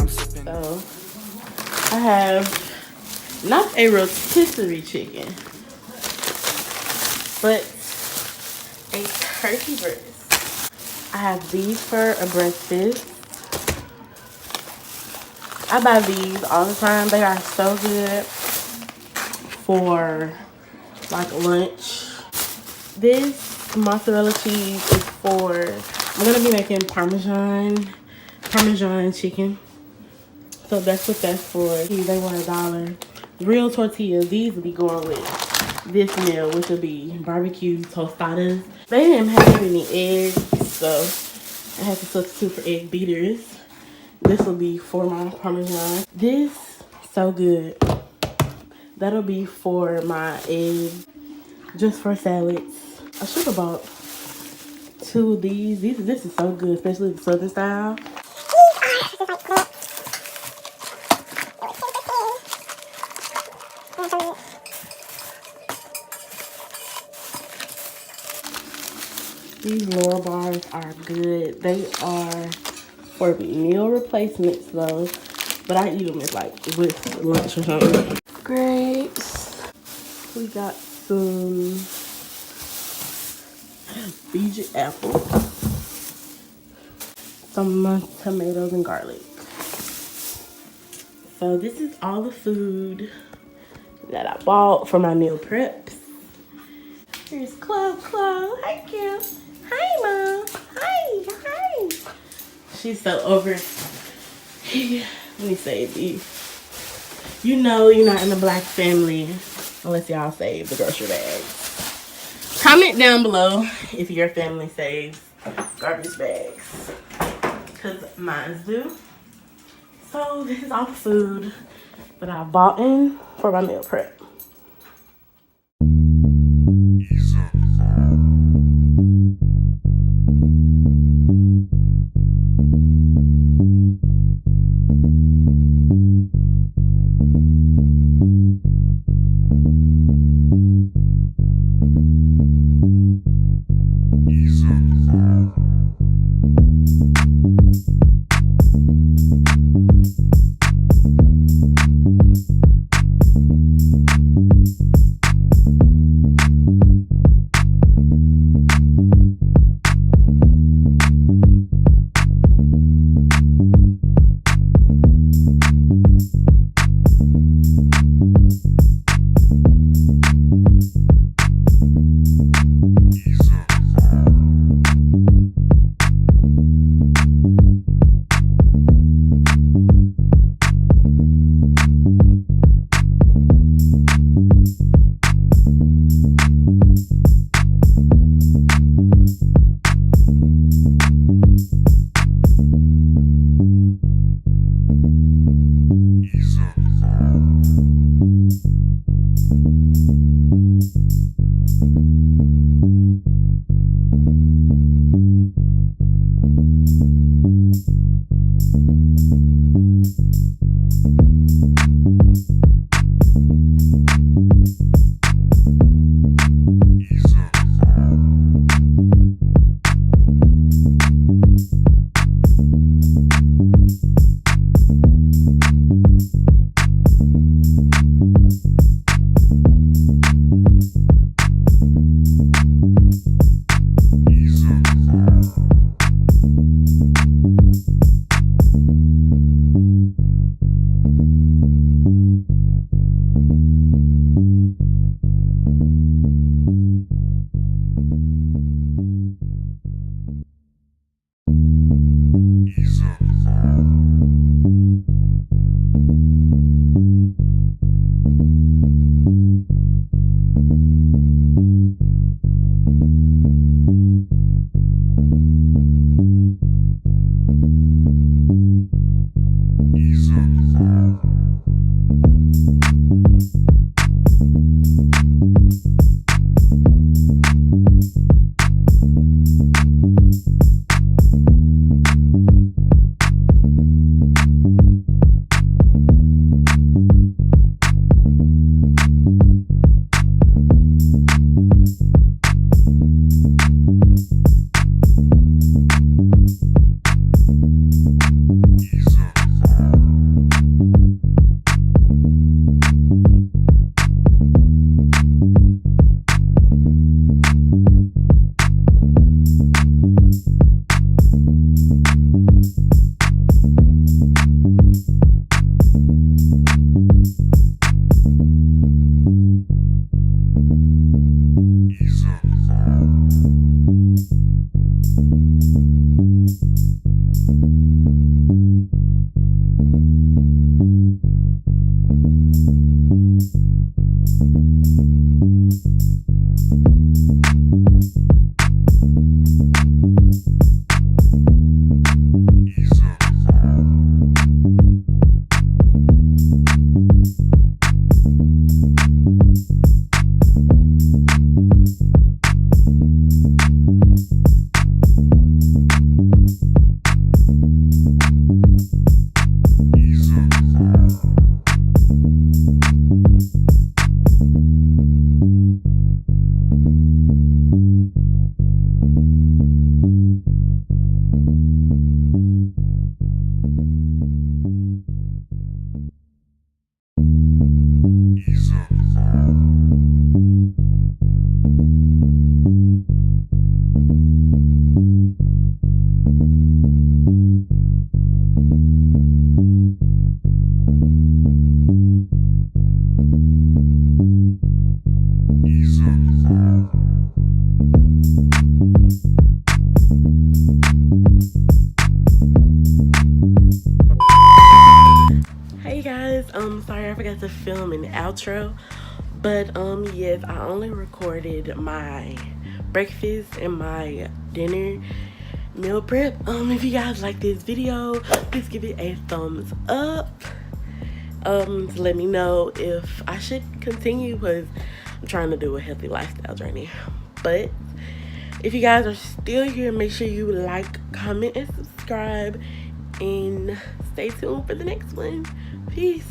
So I have not a rotisserie chicken, but a turkey breast. I have these for a breakfast. I buy these all the time. They are so good for like lunch. This mozzarella cheese is for, I'm gonna be making Parmesan chicken. So that's what that's for. They were $1. Real tortillas, these will be going with this meal, which will be barbecue tostadas. They didn't have any eggs, so I had to substitute for egg beaters. This will be for my Parmesan. This, so good. That'll be for my eggs, just for salads. I should have bought 2 of these. This is so good, especially the southern style. These Laura bars are good. They are for meal replacements though, but I eat them as like with lunch or something. Grapes. We got some Fiji apples, some tomatoes and garlic. So this is all the food that I bought for my meal preps. Here's Chloe. Hi, Kim. Hi, Mom. Hi. She's so over. Let me save these. You know you're not in the black family unless y'all save the grocery bags. Comment down below if your family saves garbage bags, because mine do. So this is all the food that I bought in for my meal prep. sorry I forgot to film an outro. But yes, I only recorded my breakfast and my dinner meal prep. If you guys like this video, please give it a thumbs up. To let me know if I should continue, because I'm trying to do a healthy lifestyle journey. But if you guys are still here, make sure you like, comment, and subscribe, and stay tuned for the next one. Peace.